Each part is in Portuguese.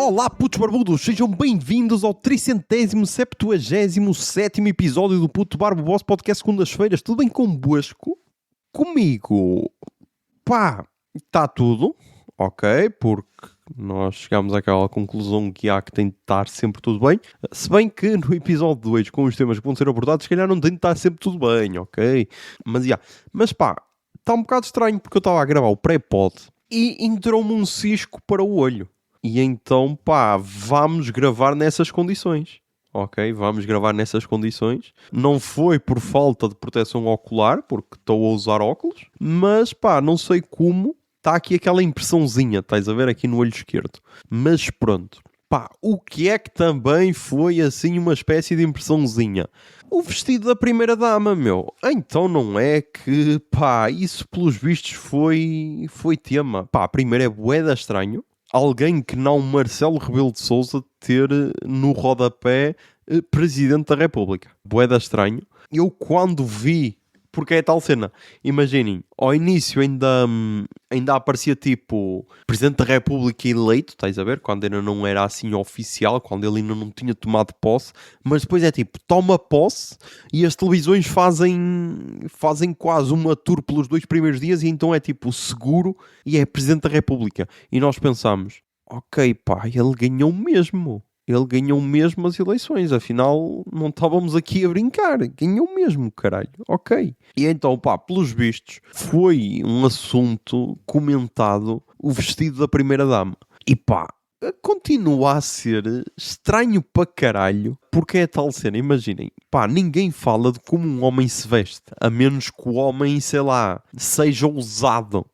Olá, putos barbudos, sejam bem-vindos ao 377º episódio do Puto Barbo Boss Podcast segundas-feiras. Tudo bem convosco? Comigo? Pá, está tudo, ok, porque nós chegamos àquela conclusão que há que tem de estar sempre tudo bem. Se bem que no episódio 2, com os temas que vão ser abordados, se calhar não tem de estar sempre tudo bem, ok? Mas pá, está um bocado estranho porque eu estava a gravar o pré-pod e entrou-me um cisco para o olho. E então, pá, vamos gravar nessas condições. Ok, vamos gravar nessas condições. Não foi por falta de proteção ocular, porque estou a usar óculos. Mas, pá, não sei como. Está aqui aquela impressãozinha, estás a ver aqui no olho esquerdo. Mas pronto. Pá, o que é que também foi assim uma espécie de impressãozinha? O vestido da primeira dama, meu. Então não é que, pá, isso pelos vistos foi tema. Pá, primeiro é bué da estranho. Alguém que não Marcelo Rebelo de Sousa ter no rodapé Presidente da República. Bué da estranho. Eu quando vi, porque é tal cena, imaginem, ao início ainda aparecia tipo Presidente da República eleito, estás a ver? Quando ainda não era assim oficial, quando ele ainda não tinha tomado posse, mas depois é tipo, toma posse e as televisões fazem quase uma tour pelos 2 primeiros dias e então é tipo seguro e é Presidente da República. E nós pensamos, ok pá, ele ganhou mesmo. Ele ganhou mesmo as eleições, afinal não estávamos aqui a brincar, ganhou mesmo, caralho, ok. E então, pá, pelos vistos, foi um assunto comentado o vestido da primeira-dama. E pá, continua a ser estranho para caralho, porque é tal cena, imaginem, pá, ninguém fala de como um homem se veste, a menos que o homem, sei lá, seja ousado.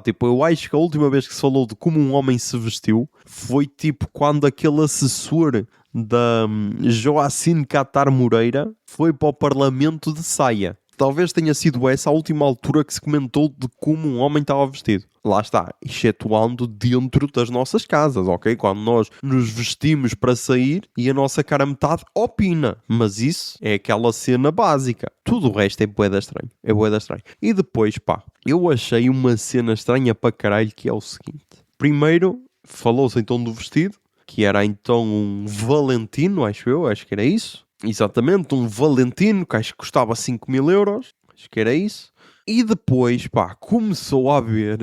Tipo, eu acho que a última vez que se falou de como um homem se vestiu foi tipo quando aquele assessor da Joacine Catar Moreira foi para o Parlamento de saia. Talvez tenha sido essa a última altura que se comentou de como um homem estava vestido. Lá está, excetuando dentro das nossas casas, ok? Quando nós nos vestimos para sair e a nossa cara metade opina. Mas isso é aquela cena básica. Tudo o resto é bué da estranho. E depois, pá, eu achei uma cena estranha para caralho que é o seguinte. Primeiro, falou-se então do vestido, que era então um Valentino, acho que era isso. Exatamente, um Valentino, que acho que custava 5.000 euros, acho que era isso. E depois, pá, começou a haver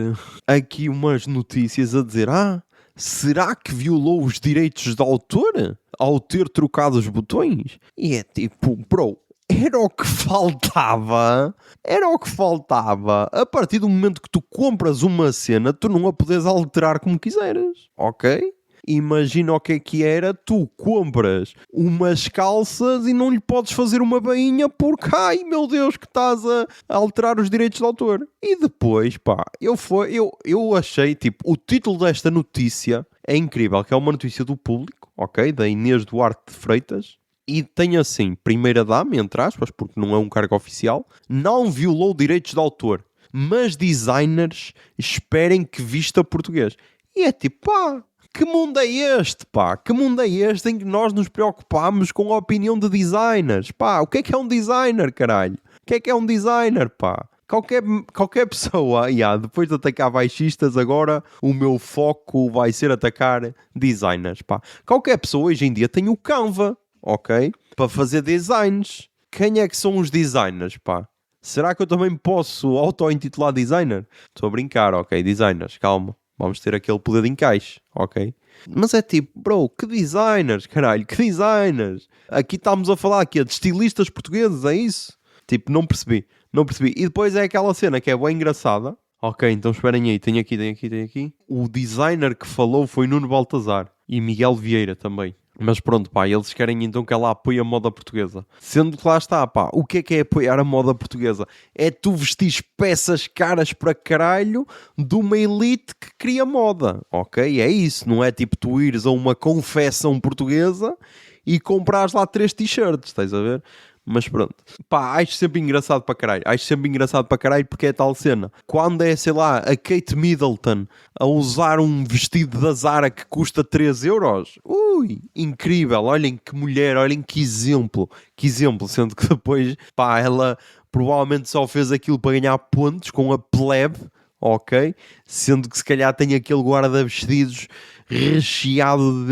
aqui umas notícias a dizer, será que violou os direitos de autor ao ter trocado os botões? E é tipo, bro, era o que faltava. A partir do momento que tu compras uma cena, tu não a podes alterar como quiseres, ok? Imagina o que era, tu compras umas calças e não lhe podes fazer uma bainha porque, ai meu Deus, que estás a alterar os direitos de autor. E depois, pá, eu achei, tipo, o título desta notícia é incrível, que é uma notícia do Público, ok, da Inês Duarte de Freitas, e tem assim, primeira-dama, entre aspas, porque não é um cargo oficial, não violou direitos de autor, mas designers esperem que vista português. E é tipo, pá, que mundo é este, pá? Que mundo é este em que nós nos preocupamos com a opinião de designers? Pá, o que é um designer, caralho? O que é um designer, pá? Qualquer pessoa, depois de atacar baixistas, agora o meu foco vai ser atacar designers, pá. Qualquer pessoa hoje em dia tem o Canva, ok? Para fazer designs. Quem é que são os designers, pá? Será que eu também posso auto-intitular designer? Estou a brincar, ok, designers, calma. Vamos ter aquele poder de encaixe, ok? Mas é tipo, bro, que designers, caralho, que designers? Aqui estamos a falar aqui de estilistas portugueses, é isso? Tipo, não percebi. E depois é aquela cena que é bem engraçada. Ok, então esperem aí, tem aqui. O designer que falou foi Nuno Baltazar e Miguel Vieira também. Mas pronto, pá, eles querem então que ela apoie a moda portuguesa. Sendo que lá está, pá, o que é apoiar a moda portuguesa? É tu vestir peças caras para caralho de uma elite que cria moda, ok? É isso, não é tipo tu ires a uma confecção portuguesa e comprares lá 3 t-shirts, estás a ver? Mas pronto, pá, acho sempre engraçado para caralho porque é tal cena. Quando é, sei lá, a Kate Middleton a usar um vestido da Zara que custa 3 euros, ui, incrível, olhem que mulher, olhem que exemplo, sendo que depois, pá, ela provavelmente só fez aquilo para ganhar pontos com a plebe, ok? Sendo que se calhar tem aquele guarda-vestidos recheado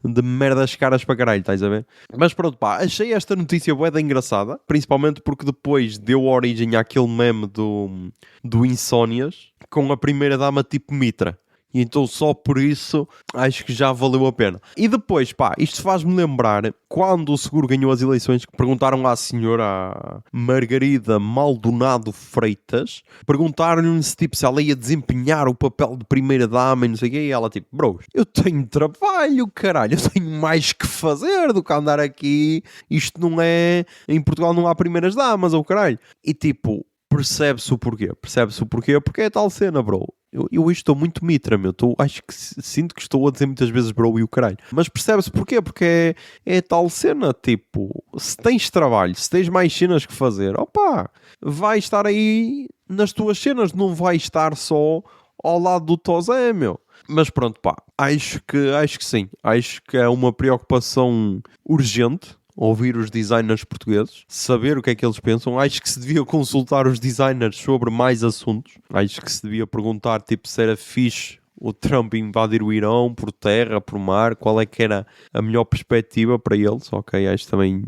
de merdas caras para caralho, estás a ver? Mas pronto, pá, achei esta notícia bué da engraçada, principalmente porque depois deu origem àquele meme do Insónias com a primeira dama tipo Mitra. E então só por isso acho que já valeu a pena. E depois, pá, isto faz-me lembrar quando o Seguro ganhou as eleições, que perguntaram à senhora Margarida Maldonado Freitas, perguntaram-lhe se, tipo, se ela ia desempenhar o papel de primeira-dama e não sei o quê, e ela tipo, bros, eu tenho trabalho, caralho, eu tenho mais que fazer do que andar aqui, isto não é... Em Portugal não há primeiras-damas, ou caralho. E tipo... Percebe-se o porquê, porque é tal cena, bro. Eu estou muito mitra, meu. Acho que sinto que estou a dizer muitas vezes bro e o caralho. Mas percebe-se porquê, porque é tal cena, tipo, se tens trabalho, se tens mais cenas que fazer, opá, vai estar aí nas tuas cenas, não vai estar só ao lado do Tozé, meu. Mas pronto, pá, acho que sim. Acho que é uma preocupação urgente ouvir os designers portugueses, saber o que é que eles pensam. Acho que se devia consultar os designers sobre mais assuntos. Acho que se devia perguntar, tipo, se era fixe o Trump invadir o Irão por terra, por mar, qual é que era a melhor perspectiva para eles. Ok, acho que também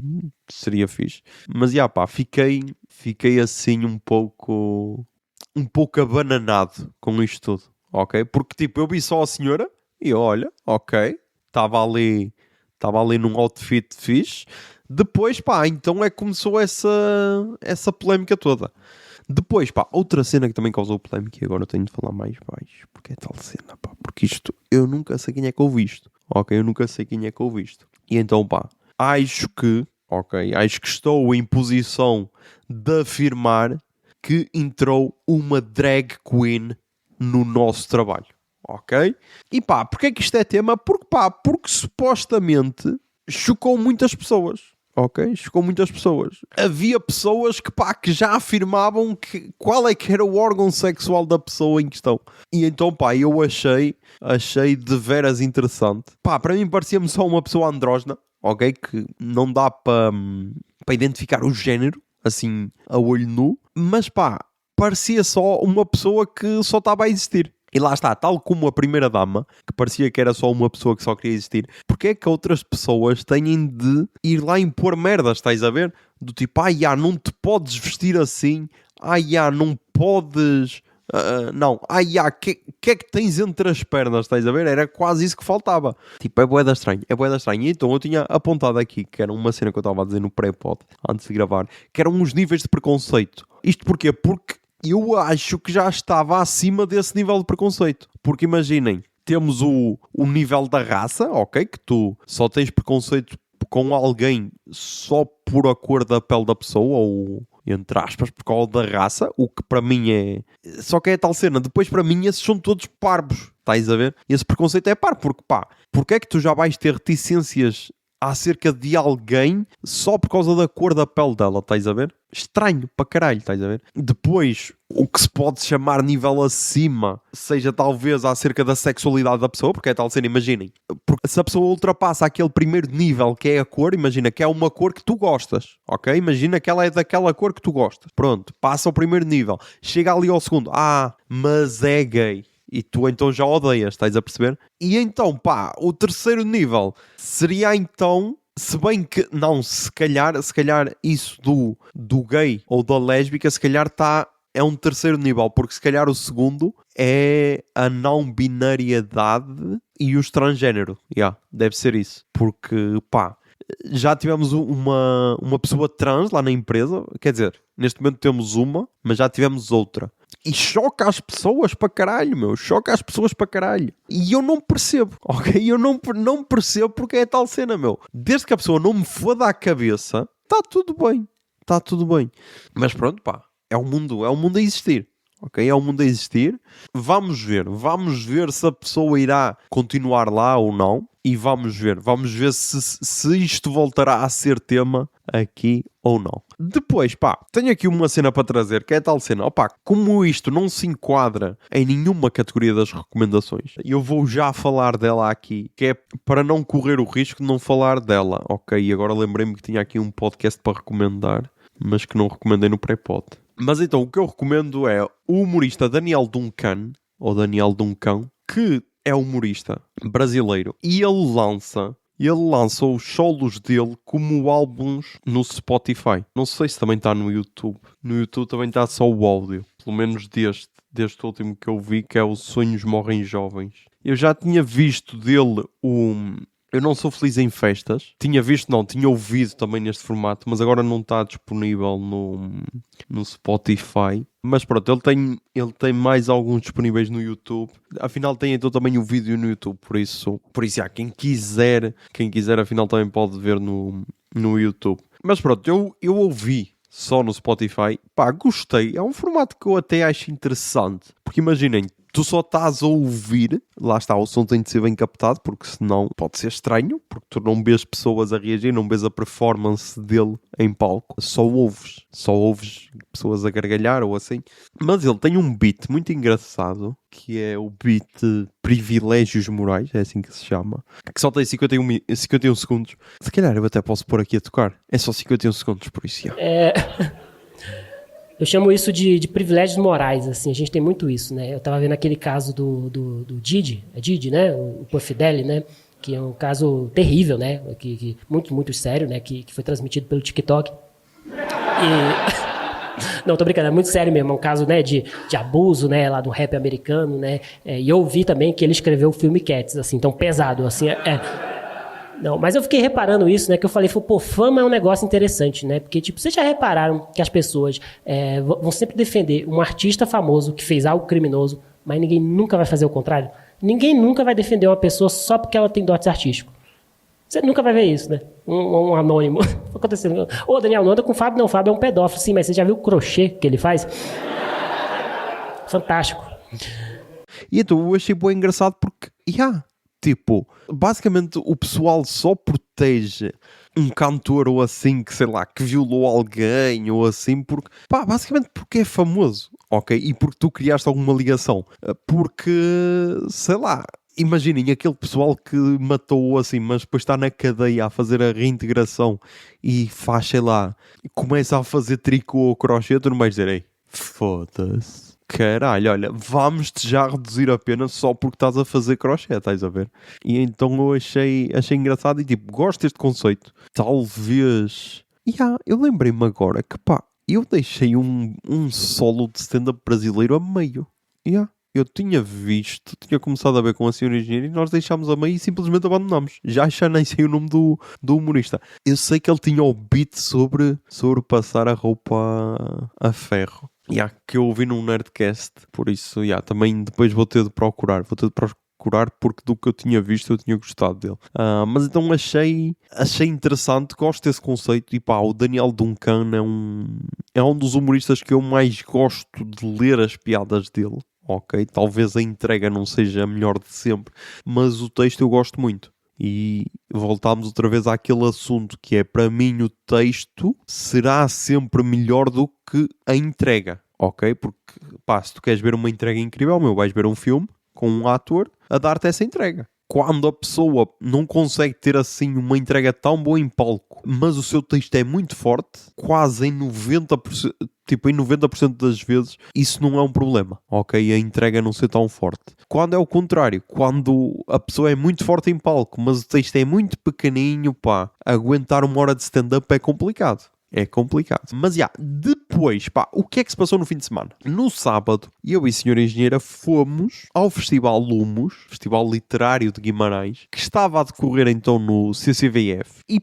seria fixe. Mas, já pá, fiquei assim um pouco abananado com isto tudo. Ok? Porque, tipo, eu vi só a senhora e olha, ok, estava ali num outfit fixe. Depois, pá, então é que começou essa polémica toda. Depois, pá, outra cena que também causou polémica, e agora eu tenho de falar mais baixo, porque é tal cena, pá, porque isto, eu nunca sei quem é que ouvi isto, ok? Eu nunca sei quem é que ouvi isto. E então, pá, acho que estou em posição de afirmar que entrou uma drag queen no nosso trabalho. Ok? E pá, porque é que isto é tema? Porque supostamente chocou muitas pessoas. Ok? Chocou muitas pessoas. Havia pessoas que já afirmavam qual é que era o órgão sexual da pessoa em questão. E então, pá, eu achei de veras interessante. Pá, para mim parecia-me só uma pessoa andrógena. Ok? Que não dá para identificar o género, assim, a olho nu. Mas pá, parecia só uma pessoa que só estava a existir. E lá está, tal como a primeira-dama, que parecia que era só uma pessoa que só queria existir, porque é que outras pessoas têm de ir lá impor merdas, estás a ver? Do tipo, não te podes vestir assim, não podes... que é que tens entre as pernas, estás a ver? Era quase isso que faltava. Tipo, é bué da estranho. E então eu tinha apontado aqui, que era uma cena que eu estava a dizer no pré-pod, antes de gravar, que eram os níveis de preconceito. Isto porquê? Porque eu acho que já estava acima desse nível de preconceito. Porque imaginem, temos o nível da raça, ok? Que tu só tens preconceito com alguém só por a cor da pele da pessoa, ou entre aspas, por causa da raça, o que para mim é... Só que é tal cena. Depois para mim esses são todos parvos, estás a ver? Esse preconceito é parvo, porque pá, porque é que tu já vais ter reticências acerca de alguém só por causa da cor da pele dela, estás a ver? Estranho para caralho, estás a ver? Depois, o que se pode chamar nível acima, seja talvez acerca da sexualidade da pessoa, porque é tal cena, imaginem, porque se a pessoa ultrapassa aquele primeiro nível que é a cor, imagina que é uma cor que tu gostas, ok? Imagina que ela é daquela cor que tu gostas. Pronto, passa ao primeiro nível, chega ali ao segundo, mas é gay. E tu então já odeias, estás a perceber? E então, pá, o terceiro nível seria então, se bem que, não, se calhar isso do gay ou da lésbica, se calhar é um terceiro nível, porque se calhar o segundo é a não binariedade e o transgênero. Deve ser isso. Porque, pá, já tivemos uma pessoa trans lá na empresa, quer dizer, neste momento temos uma, mas já tivemos outra. E choca as pessoas para caralho, meu. Choca as pessoas para caralho. E eu não percebo, ok? Eu não percebo porque é tal cena, meu. Desde que a pessoa não me foda a cabeça, está tudo bem. Está tudo bem. Mas pronto, pá. É um mundo a existir. Ok? É um mundo a existir. Vamos ver se a pessoa irá continuar lá ou não. E vamos ver se isto voltará a ser tema aqui ou não. Depois, pá, tenho aqui uma cena para trazer, que é a tal cena. Opá, como isto não se enquadra em nenhuma categoria das recomendações, eu vou já falar dela aqui, que é para não correr o risco de não falar dela. Ok, agora lembrei-me que tinha aqui um podcast para recomendar, mas que não recomendei no pré-pod. Mas então, o que eu recomendo é o humorista Daniel Duncan, ou Daniel Duncan, que é humorista brasileiro e ele lança os solos dele como álbuns no Spotify. Não sei se também está no YouTube. No YouTube também está só o áudio. Pelo menos deste último que eu vi, que é o Sonhos Morrem Jovens. Eu já tinha visto dele o... Eu Não Sou Feliz em Festas. Tinha ouvido também neste formato, mas agora não está disponível no Spotify. Mas pronto, ele tem mais alguns disponíveis no YouTube. Afinal tem então também o vídeo no YouTube, por isso quem quiser afinal também pode ver no YouTube. Mas pronto, eu ouvi só no Spotify. Pá, gostei. É um formato que eu até acho interessante. Porque imaginem, tu só estás a ouvir, lá está, o som tem de ser bem captado, porque senão pode ser estranho, porque tu não vês pessoas a reagir, não vês a performance dele em palco, só ouves pessoas a gargalhar ou assim. Mas ele tem um beat muito engraçado, que é o beat Privilégios Morais, é assim que se chama, que só tem 51 segundos. Se calhar eu até posso pôr aqui a tocar, é só 51 segundos, por isso já. Eu chamo isso de privilégios morais, assim, a gente tem muito isso, né? Eu tava vendo aquele caso do Didi, né? O Puff Daddy, né? Que é um caso terrível, né? Que muito, muito sério, né? Que foi transmitido pelo TikTok. Não, tô brincando, é muito sério mesmo, é um caso, né, de abuso, né, lá do rap americano, né? E eu vi também que ele escreveu o filme Cats, assim, então pesado, assim, Não, mas eu fiquei reparando isso, né? Que eu falei, pô, fama é um negócio interessante, né? Porque, tipo, vocês já repararam que as pessoas vão sempre defender um artista famoso que fez algo criminoso, mas ninguém nunca vai fazer o contrário? Ninguém nunca vai defender uma pessoa só porque ela tem dotes artísticos. Você nunca vai ver isso, né? Um anônimo. Acontecendo. Ô, Daniel, não anda com o Fábio, não. O Fábio é um pedófilo. Sim, mas você já viu o crochê que ele faz? Fantástico. E então eu achei bem engraçado porque, tipo, basicamente o pessoal só protege um cantor ou assim que, sei lá, que violou alguém ou assim, porque, basicamente porque é famoso, ok? E porque tu criaste alguma ligação. Porque, sei lá, imaginem aquele pessoal que matou assim, mas depois está na cadeia a fazer a reintegração e faz, sei lá, começa a fazer tricô ou crochê, tu não vais dizer, ei, foda-se. Caralho, olha, vamos-te já reduzir a pena só porque estás a fazer crochê, estás a ver? E então eu achei engraçado e tipo, gosto deste conceito. Talvez... eu lembrei-me agora que eu deixei um solo de stand-up brasileiro a meio. Eu tinha começado a ver com a senhora engenheira e nós deixámos a meio e simplesmente abandonámos. Já nem sei o nome do humorista. Eu sei que ele tinha o beat sobre passar a roupa a ferro. Que eu ouvi num Nerdcast, por isso, também depois vou ter de procurar porque do que eu tinha visto eu tinha gostado dele. Mas então achei interessante, gosto desse conceito e o Daniel Duncan é um dos humoristas que eu mais gosto de ler as piadas dele, ok? Talvez a entrega não seja a melhor de sempre, mas o texto eu gosto muito. E voltámos outra vez àquele assunto que é, para mim, o texto será sempre melhor do que a entrega, ok? Porque, se tu queres ver uma entrega incrível, vais ver um filme com um ator a dar-te essa entrega. Quando a pessoa não consegue ter assim uma entrega tão boa em palco, mas o seu texto é muito forte, quase em 90%, em 90% das vezes, isso não é um problema, ok? A entrega não ser tão forte. Quando é o contrário, quando a pessoa é muito forte em palco, mas o texto é muito pequenininho, aguentar uma hora de stand-up é complicado. É complicado. Mas depois, o que é que se passou no fim de semana? No sábado, eu e a senhora engenheira fomos ao Festival Lumos, Festival Literário de Guimarães, que estava a decorrer então no CCVF. E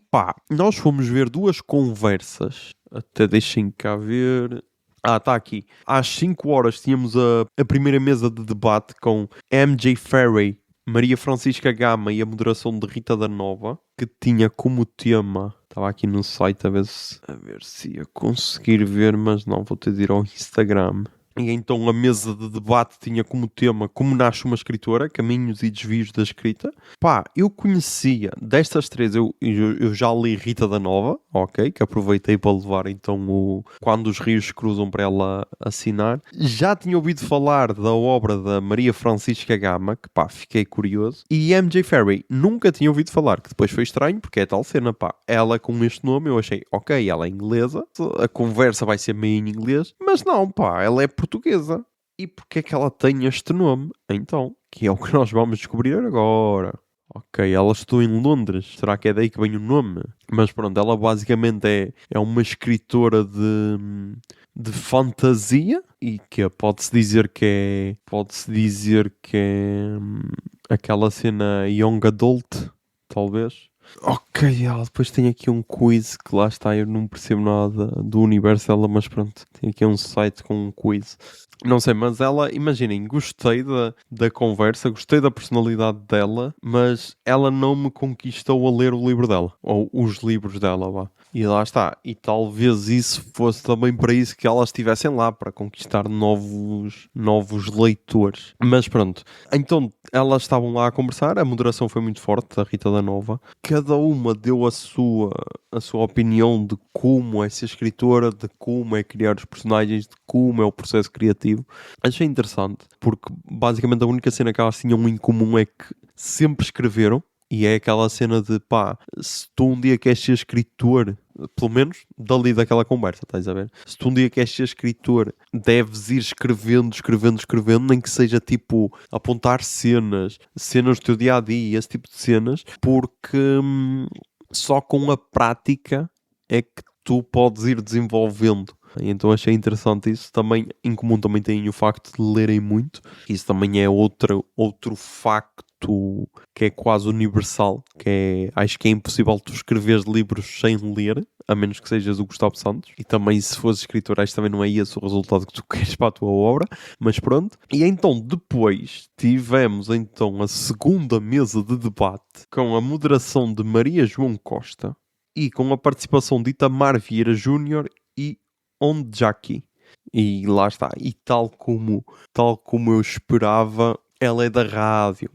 nós fomos ver duas conversas. Até deixem cá ver... Está aqui. Às 5 horas tínhamos a primeira mesa de debate com MJ Ferry, Maria Francisca Gama e a moderação de Rita da Nova, que tinha como tema... Estava aqui no site a ver se ia conseguir ver, mas não, vou ter de ir ao Instagram. E então a mesa de debate tinha como tema Como Nasce uma Escritora, Caminhos e Desvios da Escrita. Eu conhecia, destas três, eu já li Rita da Nova, ok? Que aproveitei para levar então Quando os Rios se Cruzam para ela assinar. Já tinha ouvido falar da obra da Maria Francisca Gama, que fiquei curioso. E MJ Ferry, nunca tinha ouvido falar, que depois foi estranho, porque é tal cena, ela com este nome, eu achei, ok, ela é inglesa, a conversa vai ser meio em inglês, mas não, ela é portuguesa. E porque é que ela tem este nome? Então, que é o que nós vamos descobrir agora. Ok, ela estudou em Londres. Será que é daí que vem o nome? Mas pronto, ela basicamente é uma escritora de fantasia e que pode-se dizer que é aquela cena young adult, talvez. Ok, ela depois tem aqui um quiz que lá está, eu não percebo nada do universo dela, mas pronto, tem aqui um site com um quiz. Não sei, mas ela, imaginem, gostei da conversa, gostei da personalidade dela, mas ela não me conquistou a ler o livro dela, ou os livros dela, vá. E lá está, e talvez isso fosse também para isso que elas estivessem lá, para conquistar novos leitores. Mas pronto, então elas estavam lá a conversar, a moderação foi muito forte, da Rita da Nova. Cada uma deu a sua opinião de como é ser escritora, de como é criar os personagens, de como é o processo criativo. Achei interessante, porque basicamente a única cena que elas tinham em comum é que sempre escreveram, e é aquela cena de pá, se tu um dia queres ser escritor, pelo menos dali daquela conversa, estás a ver? Se tu um dia queres ser escritor, deves ir escrevendo, nem que seja tipo apontar cenas do teu dia a dia, esse tipo de cenas, porque só com a prática é que tu podes ir desenvolvendo. Então achei interessante isso. Também, em comum também tem o facto de lerem muito. Isso também é outro facto que é quase universal, acho que é impossível tu escreveres livros sem ler, a menos que sejas o Gustavo Santos. E também, se fores escritor, acho que também não é esse o resultado que tu queres para a tua obra, mas pronto. E então depois tivemos então a segunda mesa de debate com a moderação de Maria João Costa e com a participação de Itamar Vieira Júnior e Ondjaki. E lá está, e tal como eu esperava, ela é da rádio,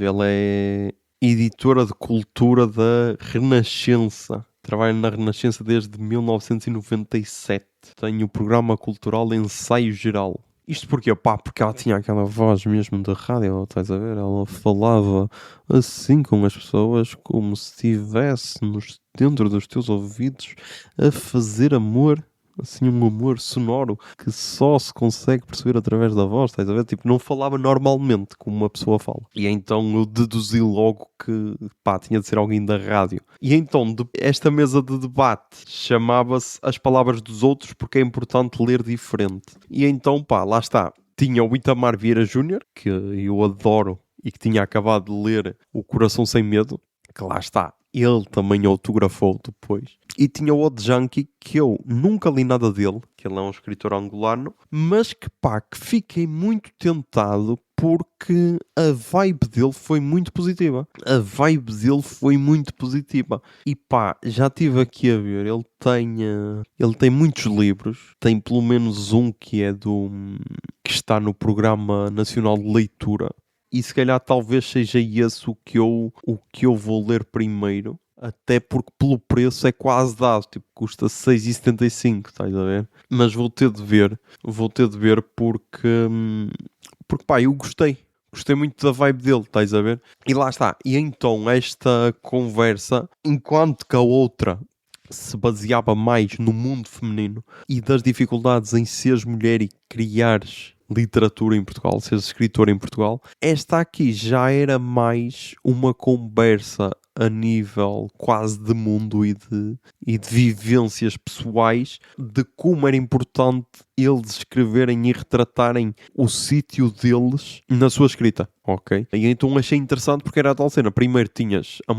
ela é editora de cultura da Renascença. Trabalha na Renascença desde 1997. Tem o programa cultural Ensaio Geral. Isto porquê? Pá, porque ela tinha aquela voz mesmo da rádio, estás a ver? Ela falava assim com as pessoas, como se estivesse dentro dos teus ouvidos a fazer amor. Assim, um amor sonoro que só se consegue perceber através da voz, estás a ver? Tipo, não falava normalmente como uma pessoa fala. E então eu deduzi logo que, pá, tinha de ser alguém da rádio. E então, esta mesa de debate chamava-se As Palavras dos Outros, porque é importante ler diferente. E então, pá, lá está. Tinha o Itamar Vieira Júnior, que eu adoro e que tinha acabado de ler O Coração Sem Medo, que lá está. Ele também autografou depois. E tinha o Ondjaki, que eu nunca li nada dele, que ele é um escritor angolano, mas que pá, que fiquei muito tentado porque a vibe dele foi muito positiva. E pá, já estive aqui a ver, ele tem muitos livros, tem pelo menos um que é que está no Programa Nacional de Leitura. E se calhar talvez seja esse o que eu vou ler primeiro. Até porque pelo preço é quase dado. Tipo, custa 6,75, estás a ver? Mas vou ter de ver porque pá, eu gostei. Gostei muito da vibe dele, estás a ver? E lá está. E então esta conversa, enquanto que a outra se baseava mais no mundo feminino e das dificuldades em seres mulher e criares literatura em Portugal, seres escritor em Portugal, esta aqui já era mais uma conversa a nível quase de mundo e de vivências pessoais, de como era importante eles escreverem e retratarem o sítio deles na sua escrita, ok? E então achei interessante porque era a tal cena. Primeiro tinhas a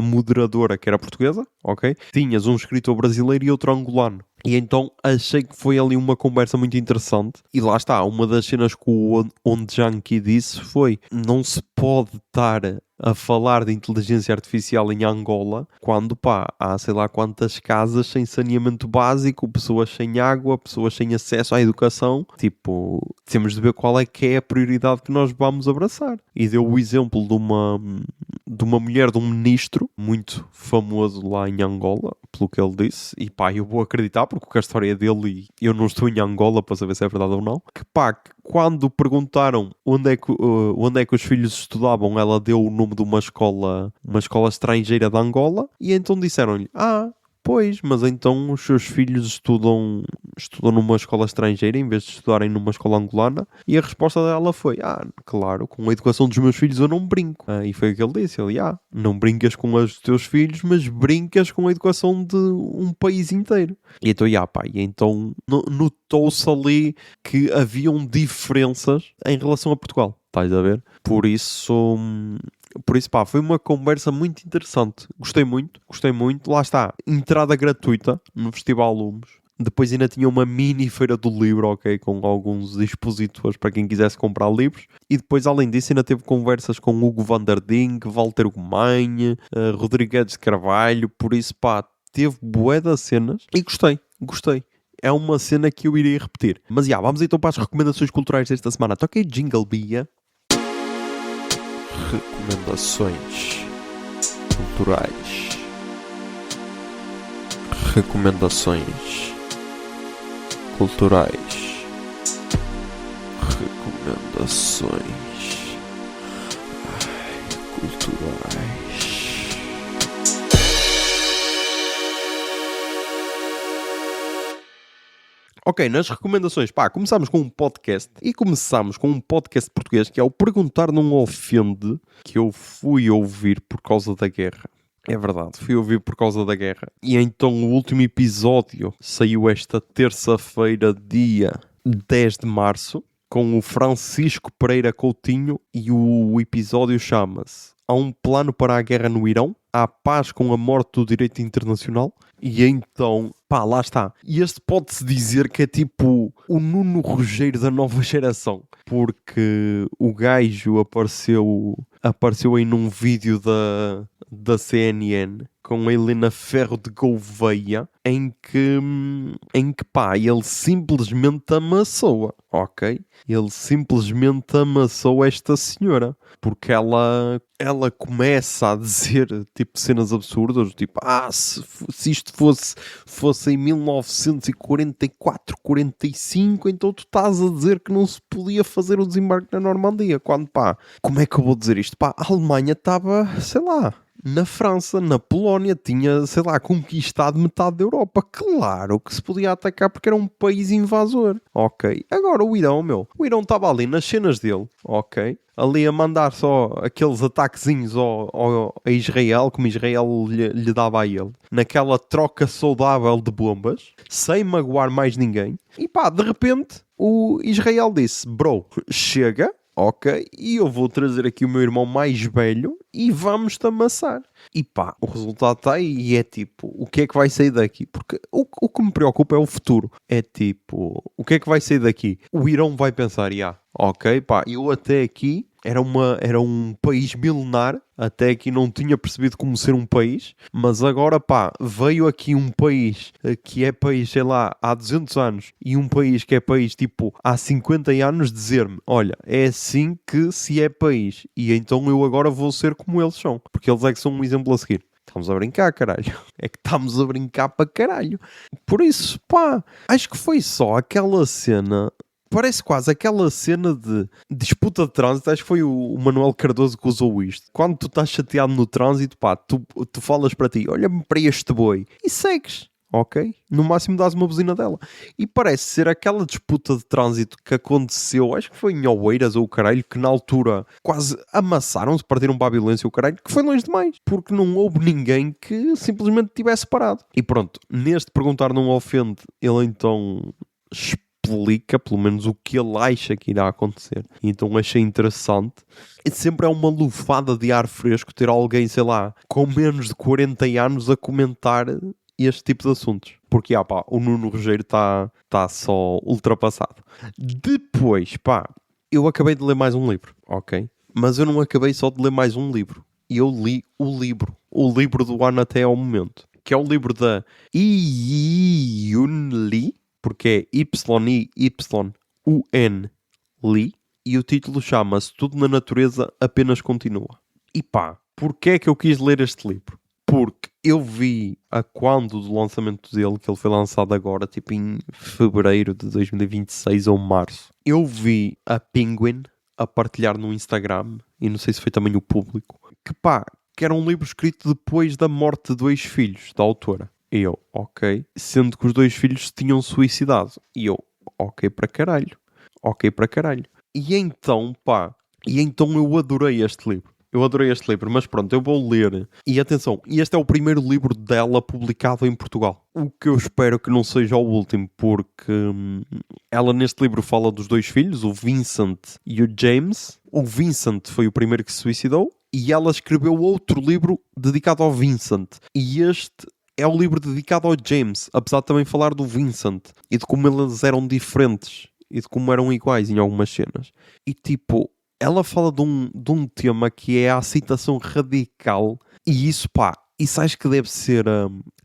moderadora que era portuguesa, ok? Tinhas um escritor brasileiro e outro angolano. E então achei que foi ali uma conversa muito interessante. E lá está, uma das cenas que o Ondjaki disse foi: não se pode estar a falar de inteligência artificial em Angola quando, pá, há sei lá quantas casas sem saneamento básico, pessoas sem água, pessoas sem acesso à educação. Tipo, temos de ver qual é que é a prioridade que nós vamos abraçar. E deu o exemplo de uma mulher, de um ministro muito famoso lá em Angola, pelo que ele disse, e pá, eu vou acreditar porque a história é dele e eu não estou em Angola para saber se é verdade ou não, que pá, quando perguntaram onde é que os filhos estudavam, ela deu o nome de uma escola estrangeira de Angola, e então disseram-lhe, Pois, mas então os seus filhos estudam numa escola estrangeira em vez de estudarem numa escola angolana? E a resposta dela foi, claro, com a educação dos meus filhos eu não brinco. E foi o que ele disse, ele, não brincas com os teus filhos, mas brincas com a educação de um país inteiro. E então, e então notou-se ali que haviam diferenças em relação a Portugal, estás a ver? Por isso, foi uma conversa muito interessante. Gostei muito. Lá está, entrada gratuita no Festival Lumos. Depois ainda tinha uma mini feira do livro, ok? Com alguns expositores para quem quisesse comprar livros. E depois, além disso, ainda teve conversas com Hugo van der Dink, Walter Gomanha, Rodrigues de Carvalho. Por isso, teve bué das cenas. E gostei. É uma cena que eu irei repetir. Mas vamos então para as recomendações culturais desta semana. Toquei Jingle Bia. Recomendações culturais. Recomendações culturais. Recomendações culturais. Ok, nas recomendações, começámos com um podcast e começámos com um podcast português que é o Perguntar Não Ofende, que eu fui ouvir por causa da guerra. É verdade, fui ouvir por causa da guerra. E então o último episódio saiu esta terça-feira, dia 10 de março, com o Francisco Pereira Coutinho e o episódio chama-se Há um plano para a guerra no Irão? Há paz com a morte do direito internacional? E então, lá está. E este pode-se dizer que é tipo o Nuno Rogério da nova geração. Porque o gajo apareceu aí num vídeo da CNN com a Helena Ferro de Gouveia em que ele simplesmente amassou-a, ok? Ele simplesmente amassou esta senhora. Porque ela começa a dizer tipo cenas absurdas, tipo, se isto fosse em 1944, 45, então tu estás a dizer que não se podia fazer o desembarque na Normandia. Quando, como é que eu vou dizer isto? A Alemanha estava, sei lá, na França, na Polónia, tinha, sei lá, conquistado metade da Europa. Claro que se podia atacar porque era um país invasor, ok? Agora o Irão estava ali nas cenas dele, ok? Ali a mandar só aqueles ataquezinhos a Israel, como Israel lhe dava a ele. Naquela troca saudável de bombas, sem magoar mais ninguém. E de repente, o Israel disse, bro, chega, ok, e eu vou trazer aqui o meu irmão mais velho e vamos-te amassar. E o resultado está aí e é tipo, o que é que vai sair daqui? Porque o que me preocupa é o futuro. É tipo, o que é que vai sair daqui? O Irão vai pensar, ok, eu até aqui era um país milenar, até aqui não tinha percebido como ser um país, mas agora veio aqui um país que é país, sei lá, há 200 anos e um país que é país tipo há 50 anos dizer-me, olha, é assim que se é país e então eu agora vou ser como eles são, porque eles é que são um exemplo a seguir. Estamos a brincar, caralho. É que estamos a brincar para caralho. Por isso, acho que foi só aquela cena. Parece quase aquela cena de disputa de trânsito. Acho que foi o Manuel Cardoso que usou isto. Quando tu estás chateado no trânsito, tu falas para ti, olha-me para este boi e segues, ok? No máximo dás uma buzina dela. E parece ser aquela disputa de trânsito que aconteceu, acho que foi em Oeiras ou o caralho, que na altura quase amassaram-se, partiram para a violência o caralho, que foi longe demais, porque não houve ninguém que simplesmente tivesse parado. E pronto, neste Perguntar Não Ofende, ele então explica pelo menos o que ele acha que irá acontecer. Então achei interessante. E sempre é uma lufada de ar fresco ter alguém, sei lá, com menos de 40 anos a comentar este tipo de assuntos. Porque, o Nuno Rogério está só ultrapassado. Depois, eu acabei de ler mais um livro, ok? Mas eu não acabei só de ler mais um livro. Eu li o livro do ano até ao momento, que é o livro da Yi-Yun Lee, porque é Y-Y-U-N Lee, e o título chama-se Tudo na Natureza Apenas Continua. E porquê é que eu quis ler este livro? Porque eu vi a quando do lançamento dele, que ele foi lançado agora, tipo em fevereiro de 2026 ou março. Eu vi a Penguin a partilhar no Instagram, e não sei se foi também o público, que era um livro escrito depois da morte de 2 filhos da autora. E eu, ok. Sendo que os 2 filhos se tinham suicidado. E eu, ok para caralho. Ok para caralho. E então, pá, eu adorei este livro. Eu adorei este livro, mas pronto, eu vou ler. E atenção, este é o primeiro livro dela publicado em Portugal. O que eu espero que não seja o último, porque ela neste livro fala dos 2 filhos, o Vincent e o James. O Vincent foi o primeiro que se suicidou e ela escreveu outro livro dedicado ao Vincent. E este é o livro dedicado ao James, apesar de também falar do Vincent e de como eles eram diferentes e de como eram iguais em algumas cenas. E tipo, ela fala de um tema que é a aceitação radical, e isso, pá, isso acho que deve ser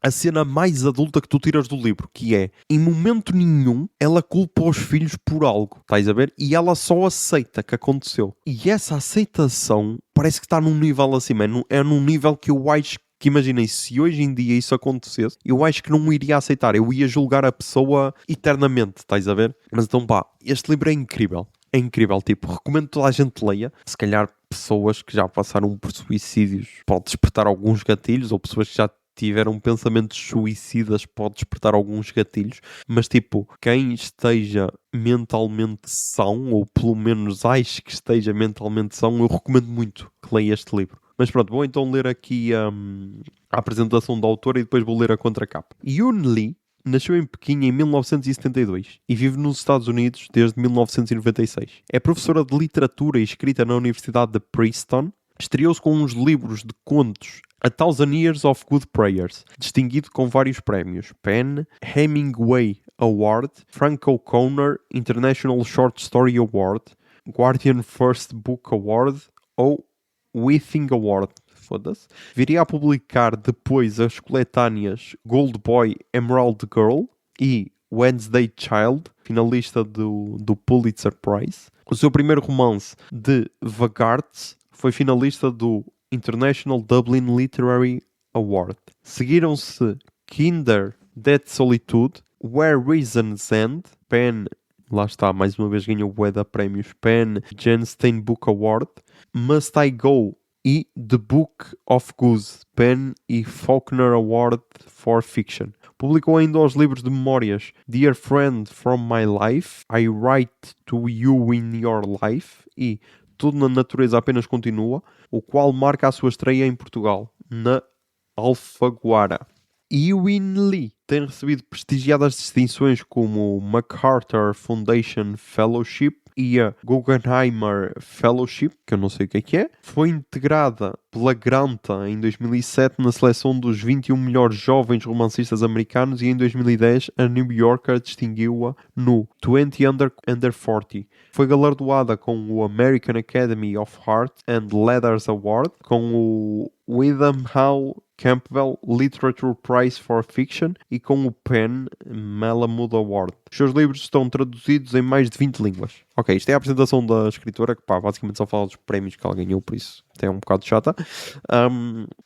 a cena mais adulta que tu tiras do livro, que é, em momento nenhum, ela culpa os filhos por algo, estás a ver? E ela só aceita que aconteceu. E essa aceitação parece que está num nível acima, é num nível que eu acho que, imaginei, se hoje em dia isso acontecesse, eu acho que não iria aceitar, eu ia julgar a pessoa eternamente, estás a ver? Mas então, pá, este livro é incrível. É incrível, tipo, recomendo que toda a gente leia. Se calhar pessoas que já passaram por suicídios pode despertar alguns gatilhos, ou pessoas que já tiveram pensamentos suicidas pode despertar alguns gatilhos, mas tipo, quem esteja mentalmente são, ou pelo menos acho que esteja mentalmente são, eu recomendo muito que leia este livro. Mas pronto, vou então ler aqui a apresentação da autora e depois vou ler a contracapa. Yoon Lee nasceu em Pequim em 1972 e vive nos Estados Unidos desde 1996. É professora de literatura e escrita na Universidade de Princeton. Estreou-se com uns livros de contos, A Thousand Years of Good Prayers, distinguido com vários prémios: PEN, Hemingway Award, Frank O'Connor International Short Story Award, Guardian First Book Award ou Withing Award. Foda-se. Viria a publicar depois as coletâneas Gold Boy, Emerald Girl e Wednesday Child, finalista do Pulitzer Prize. O seu primeiro romance, The Vagarts, foi finalista do International Dublin Literary Award. Seguiram-se Kinder, Dead Solitude, Where Reasons End, PEN, lá está, mais uma vez ganhou bué de prémios, PEN, Jan Stein Book Award, Must I Go e The Book of Goose, PEN e Faulkner Award for Fiction. Publicou ainda os livros de memórias Dear Friend from My Life, I Write to You in Your Life e Tudo na Natureza Apenas Continua, o qual marca a sua estreia em Portugal, na Alfaguara. Ewan Lee tem recebido prestigiadas distinções como o MacArthur Foundation Fellowship e a Guggenheimer Fellowship, que eu não sei o que é. Foi integrada pela Granta em 2007 na seleção dos 21 melhores jovens romancistas americanos e em 2010 a New Yorker distinguiu-a no 20 Under 40. Foi galardoada com o American Academy of Art and Letters Award, com o Wyndham Hall Campbell Literature Prize for Fiction e com o PEN Malamud Award. Os seus livros estão traduzidos em mais de 20 línguas. Ok, isto é a apresentação da escritora, que pá, basicamente só fala dos prémios que ela ganhou, por isso é um bocado chata.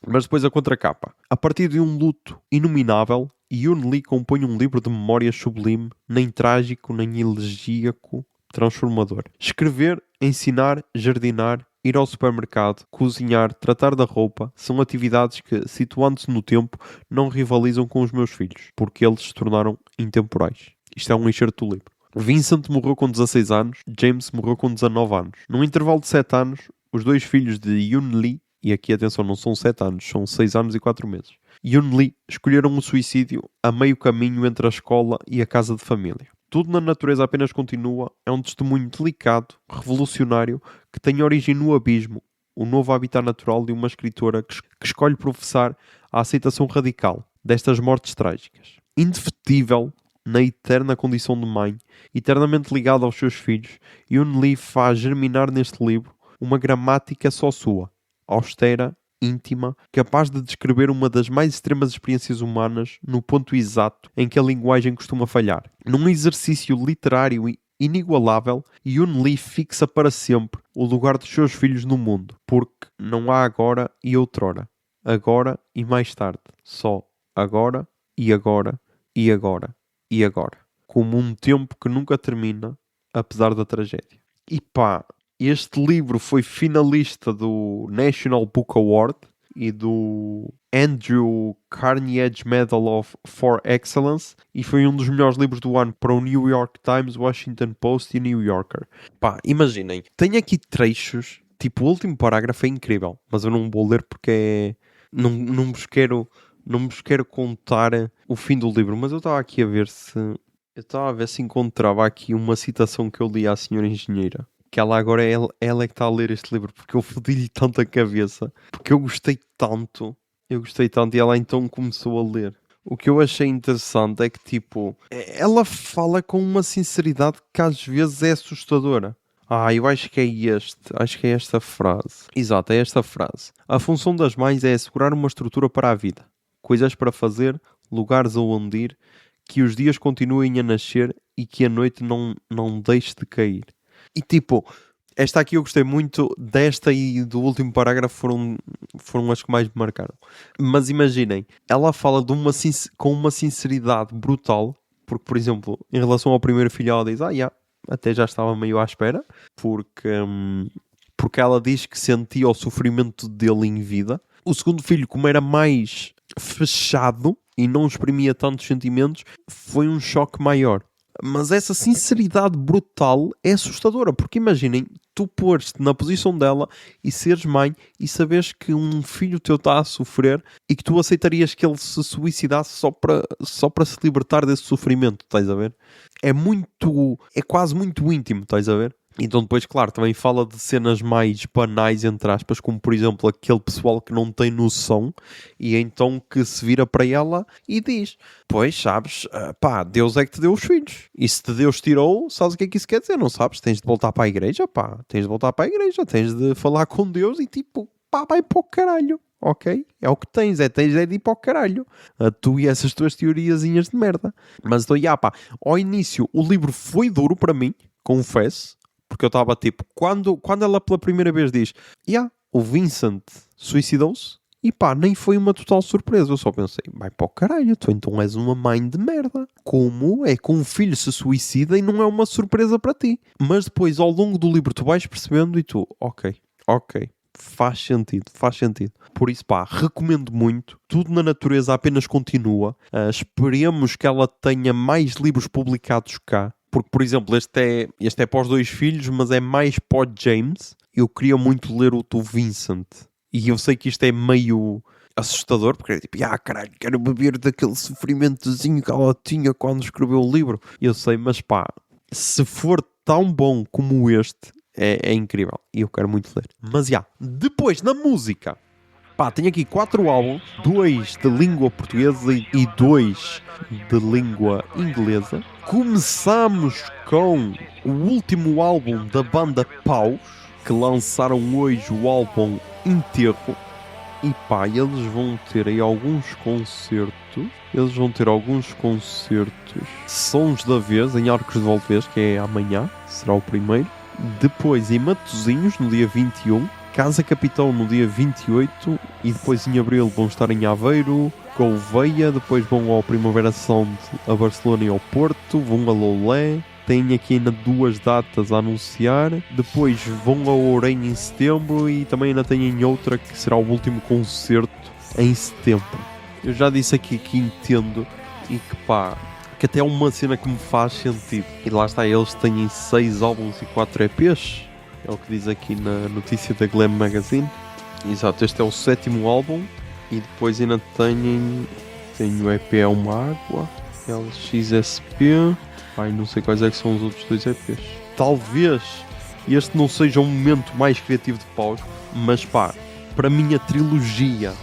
Mas depois a contracapa. A partir de um luto inominável, Yoon Lee compõe um livro de memórias sublime, nem trágico, nem elegíaco, transformador. Escrever, ensinar, jardinar, ir ao supermercado, cozinhar, tratar da roupa, são atividades que, situando-se no tempo, não rivalizam com os meus filhos, porque eles se tornaram intemporais. Isto é um excerto do livro. Vincent morreu com 16 anos, James morreu com 19 anos. Num intervalo de 7 anos, os 2 filhos de Yoon Lee, e aqui atenção, não são 7 anos, são 6 anos e 4 meses, Yoon Lee escolheram o suicídio a meio caminho entre a escola e a casa de família. Tudo na Natureza Apenas Continua é um testemunho delicado, revolucionário, que tem origem no abismo, o novo habitat natural de uma escritora que escolhe professar a aceitação radical destas mortes trágicas. Indefetível na eterna condição de mãe, eternamente ligada aos seus filhos, Yoon Lee faz germinar neste livro uma gramática só sua, austera, íntima, capaz de descrever uma das mais extremas experiências humanas no ponto exato em que a linguagem costuma falhar. Num exercício literário inigualável, Yoon Lee fixa para sempre o lugar dos seus filhos no mundo, porque não há agora e outrora, agora e mais tarde, só agora e agora e agora e agora, como um tempo que nunca termina, apesar da tragédia. E pá, este livro foi finalista do National Book Award e do Andrew Carnegie Medal for Excellence e foi um dos melhores livros do ano para o New York Times, Washington Post e New Yorker. Pá, imaginem, tenho aqui trechos, tipo, o último parágrafo é incrível, mas eu não vou ler porque não vos quero contar o fim do livro, mas eu estava aqui a ver se encontrava aqui uma citação que eu li à senhora engenheira. Que ela agora ela é que está a ler este livro, porque eu fodi-lhe tanto a cabeça, porque eu gostei tanto e ela então começou a ler. O que eu achei interessante é que, tipo, ela fala com uma sinceridade que às vezes é assustadora. Eu acho que é esta frase. Exato, é esta frase. A função das mães é assegurar uma estrutura para a vida. Coisas para fazer, lugares aonde ir, que os dias continuem a nascer e que a noite não deixe de cair. E tipo, esta aqui eu gostei muito, desta e do último parágrafo foram as que mais me marcaram. Mas imaginem, ela fala com uma sinceridade brutal, porque, por exemplo, em relação ao primeiro filho, ela diz, até já estava meio à espera, porque ela diz que sentia o sofrimento dele em vida. O segundo filho, como era mais fechado e não exprimia tantos sentimentos, foi um choque maior. Mas essa sinceridade brutal é assustadora, porque imaginem, tu pôres-te na posição dela e seres mãe e saberes que um filho teu está a sofrer e que tu aceitarias que ele se suicidasse só para se libertar desse sofrimento, estás a ver? É quase muito íntimo, estás a ver? Então depois, claro, também fala de cenas mais banais, entre aspas, como por exemplo aquele pessoal que não tem noção e então que se vira para ela e diz, pois sabes, Deus é que te deu os filhos e se te Deus tirou, sabes o que é que isso quer dizer, não sabes? Tens de voltar para a igreja, tens de voltar para a igreja, tens de falar com Deus e tipo, vai para o caralho. Ok? É o que tens de ir para o caralho. Tu e essas tuas teoriazinhas de merda. Mas então, ao início o livro foi duro para mim, confesso. Porque eu estava tipo, quando ela pela primeira vez diz, o Vincent suicidou-se, e nem foi uma total surpresa. Eu só pensei, vai para o caralho, tu então és uma mãe de merda. Como é que um filho se suicida e não é uma surpresa para ti? Mas depois, ao longo do livro, tu vais percebendo e tu, ok, faz sentido. Por isso, recomendo muito. Tudo na natureza apenas continua. Esperemos que ela tenha mais livros publicados cá. Porque, por exemplo, este é para os 2 filhos, mas é mais para o James. Eu queria muito ler o do Vincent. E eu sei que isto é meio assustador, porque é tipo, caralho, quero beber daquele sofrimentozinho que ela tinha quando escreveu o livro. Eu sei, mas se for tão bom como este, é incrível. E eu quero muito ler. Mas depois, na música, tenho aqui 4 álbuns, 2 de língua portuguesa e 2 de língua inglesa. Começamos com o último álbum da banda Paus, que lançaram hoje o álbum Enterro. E eles vão ter aí alguns concertos. Sons da Vez, em Arcos de Valdevez, que é amanhã, será o primeiro. Depois em Matosinhos, no dia 21. Casa Capitão no dia 28 e depois em Abril vão estar em Aveiro, Gouveia, depois vão ao Primavera Sound a Barcelona e ao Porto, vão a Loulé, têm aqui ainda 2 datas a anunciar, depois vão a Ourém em setembro e também ainda têm outra que será o último concerto em setembro. Eu já disse aqui que entendo e que até é uma cena que me faz sentido. E lá está, eles têm 6 álbuns e 4 EPs. É o que diz aqui na notícia da Glam Magazine. Exato, este é o 7º álbum. E depois ainda tenho o EP É Uma Água, LXSP. Não sei quais é que são os outros 2 EPs. Talvez este não seja o momento mais criativo de Paus, mas para mim a trilogia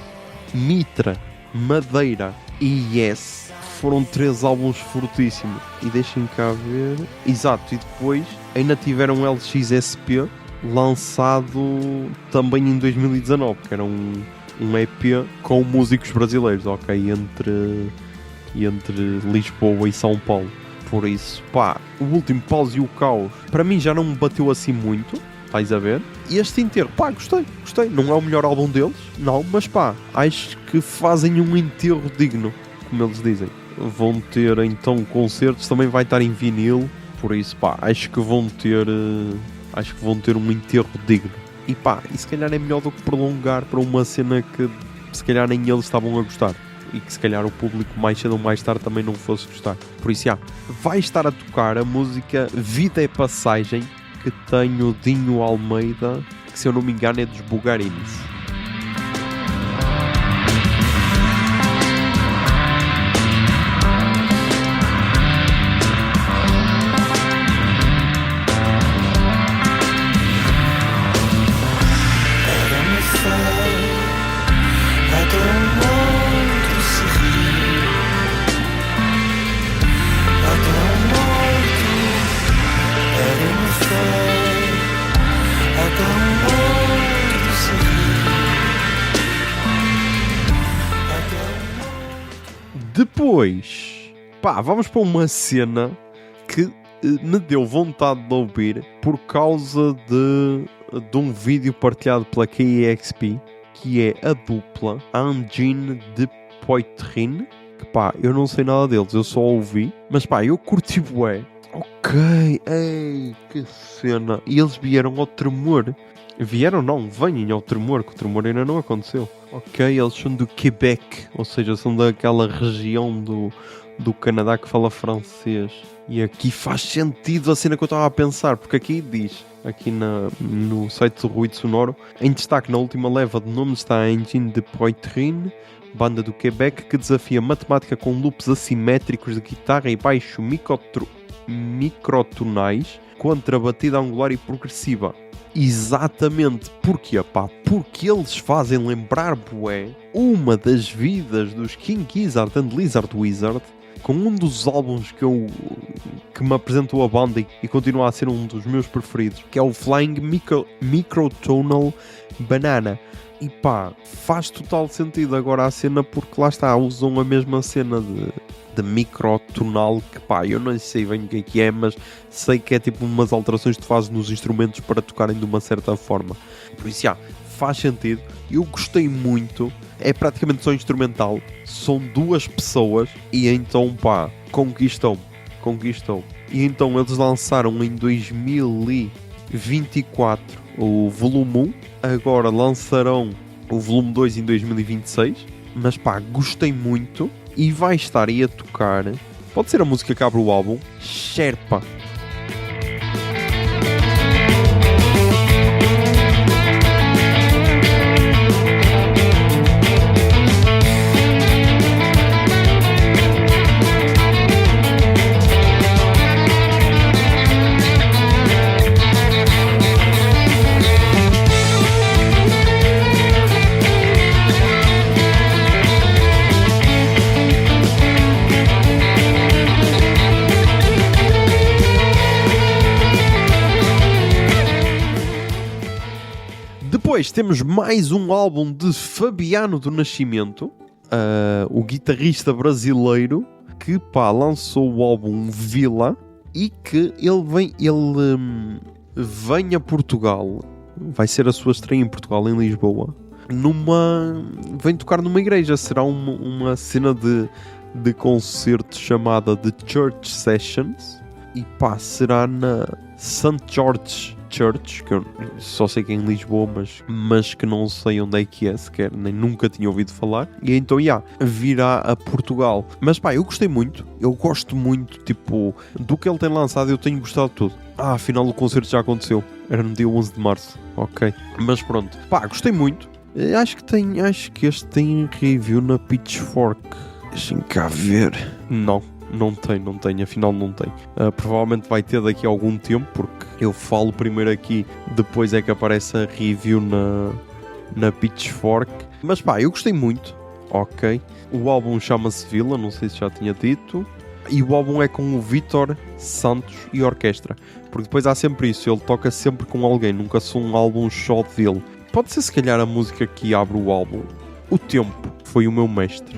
Mitra, Madeira e Yes foram 3 álbuns fortíssimos. E deixem cá ver. Exato, e depois ainda tiveram LXSP lançado também em 2019, que era um EP com músicos brasileiros, ok? Entre Lisboa e São Paulo. Por isso, o último Paus e o Caos para mim já não me bateu assim muito, estás a ver? E este Enterro, gostei. Não é o melhor álbum deles, não, mas acho que fazem um enterro digno, como eles dizem. Vão ter então concertos, também vai estar em vinil, por isso acho que vão ter um enterro digno. E se calhar é melhor do que prolongar para uma cena que se calhar nem eles estavam a gostar. E que se calhar o público mais cedo ou mais tarde também não fosse gostar. Por isso, vai estar a tocar a música Vida é Passagem, que tem o Dinho Almeida, que se eu não me engano é dos Bugarins. Depois, vamos para uma cena que me deu vontade de ouvir por causa de um vídeo partilhado pela KEXP, que é a dupla Engine de Poitrin, que eu não sei nada deles, eu só ouvi, mas eu curti bué. Ok, ei, que cena. E eles vieram ao Tremor. Vieram não, vêm ao Tremor, que o Tremor ainda não aconteceu. Ok, eles são do Quebec, ou seja, são daquela região do Canadá que fala francês. E aqui faz sentido a cena que eu estava a pensar, porque aqui diz, aqui no site do Ruído Sonoro, em destaque na última leva de nomes está a Engine de Poitrin, banda do Quebec, que desafia matemática com loops assimétricos de guitarra e baixo microtonais contra batida angular e progressiva. Exatamente. Porquê, Porque eles fazem lembrar, bué, uma das vidas dos King Gizzard and Lizard Wizard, com um dos álbuns que me apresentou a banda e continua a ser um dos meus preferidos, que é o Flying Microtonal Banana. E faz total sentido agora a cena, porque lá está, usam a mesma cena de microtonal, que eu não sei bem o que é, mas sei que é tipo umas alterações que tu fazes nos instrumentos para tocarem de uma certa forma. Por isso, faz sentido. Eu gostei muito. É praticamente só instrumental. São duas pessoas e então, conquistou. E então eles lançaram em 2024 o volume 1. Agora lançarão o volume 2 em 2026. Mas gostei muito. E vai estar aí a tocar, pode ser a música que abre o álbum, Sherpa. Depois temos mais um álbum de Fabiano do Nascimento, o guitarrista brasileiro, que lançou o álbum Vila e que ele vem a Portugal, vai ser a sua estreia em Portugal, em Lisboa, vem tocar numa igreja, será uma cena de concerto chamada The Church Sessions e será na St. George Church, que eu só sei que é em Lisboa, mas que não sei onde é que é sequer, nem nunca tinha ouvido falar. E então, virá a Portugal. Mas eu gostei muito, eu gosto muito, do que ele tem lançado, eu tenho gostado de tudo. Afinal o concerto já aconteceu, era no dia 11 de março, ok. Mas pronto, gostei muito. Acho que este tem review na Pitchfork. Deixem cá ver. Não tem, afinal não tem. Provavelmente vai ter daqui a algum tempo, porque eu falo primeiro aqui, depois é que aparece a review na Pitchfork. Mas eu gostei muito, ok. O álbum chama-se Vila, não sei se já tinha dito. E o álbum é com o Vítor Santos e orquestra. Porque depois há sempre isso, ele toca sempre com alguém, nunca são um álbum só dele. Pode ser se calhar a música que abre o álbum. O Tempo foi o meu mestre.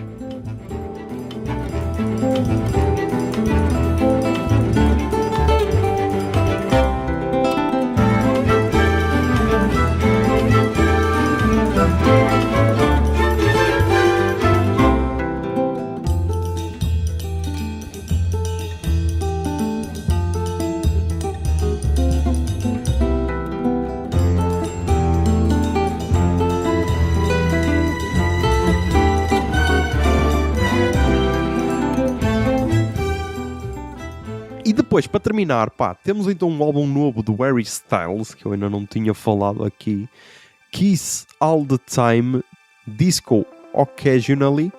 Depois, para terminar, pá, temos então um álbum novo do Harry Styles, que eu ainda não tinha falado aqui. Kiss All The Time, Disco Occasionally,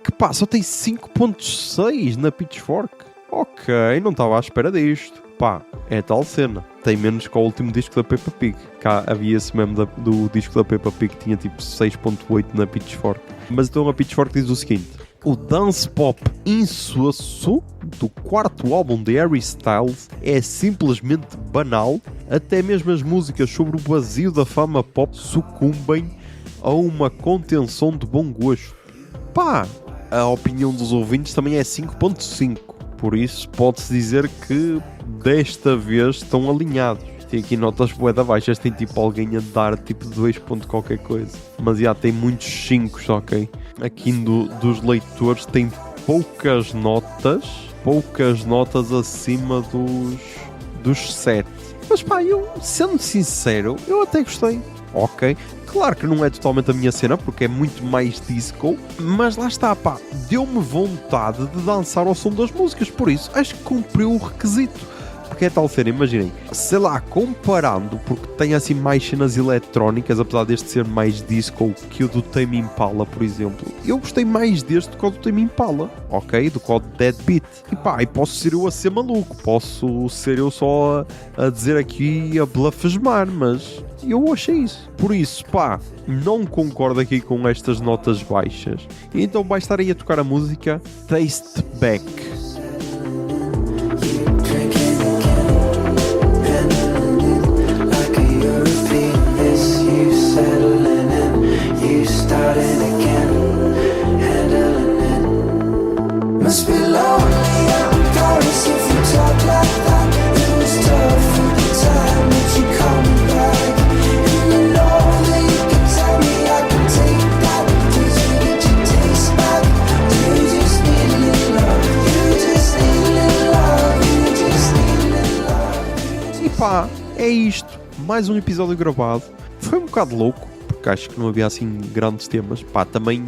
que pá, só tem 5.6 na Pitchfork. Ok, não estava à espera disto. Pá, é tal cena. Tem menos que o último disco da Peppa Pig. Cá havia esse mesmo do disco da Peppa Pig que tinha tipo 6.8 na Pitchfork. Mas então a Pitchfork diz o seguinte: o dance pop insosso do quarto álbum de Harry Styles é simplesmente banal. Até mesmo as músicas sobre o vazio da fama pop sucumbem a uma contenção de bom gosto. Pá, a opinião dos ouvintes também é 5.5. Por isso pode-se dizer que desta vez estão alinhados. Tem aqui notas bué baixas, tem tipo alguém a dar tipo 2 ponto qualquer coisa. Mas já tem muitos 5, ok? Aqui dos leitores tem poucas notas acima dos 7. Mas pá, eu, sendo sincero, eu até gostei. Ok, claro que não é totalmente a minha cena, porque é muito mais disco, mas lá está, pá, deu-me vontade de dançar ao som das músicas, por isso acho que cumpriu o requisito. Porque é tal cena, imaginem, sei lá, comparando, porque tem assim mais cenas eletrónicas, apesar deste ser mais disco que o do Tame Impala, por exemplo, eu gostei mais deste do que o do Tame Impala, ok? Do que o Dead Beat. E pá, e posso ser eu a ser maluco, posso ser eu só a dizer aqui a blasfemar, mas eu achei isso. Por isso, pá, não concordo aqui com estas notas baixas. E então vai estar aí a tocar a música Taste Back. Must be lonely out in Paris if you talk like that. It was tough at the time, but you call me back. And you know that you can tell me I can take that. Did you get your taste back? You just need a little love. You just need a little love. You just need a little love. E pá, é isto. Mais um episódio gravado. Foi um bocado louco, porque acho que não havia assim grandes temas. Pá, também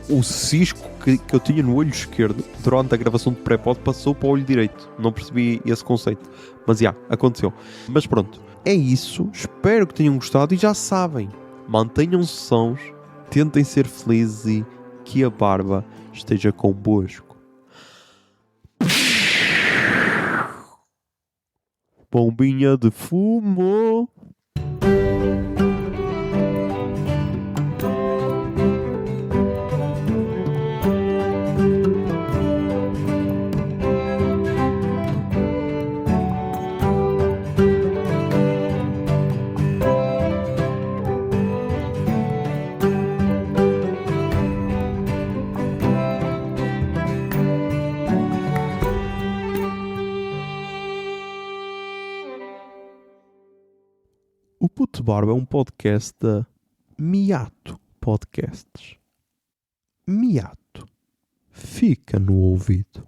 o cisco que eu tinha no olho esquerdo durante a gravação de pré-pod passou para o olho direito. Não percebi esse conceito, mas já, aconteceu. Mas pronto, é isso. Espero que tenham gostado e já sabem, mantenham-se sãos, tentem ser felizes e que a barba esteja convosco. Bombinha de fumo. O Puto Barba é um podcast da Miato Podcasts. Miato. Fica no ouvido.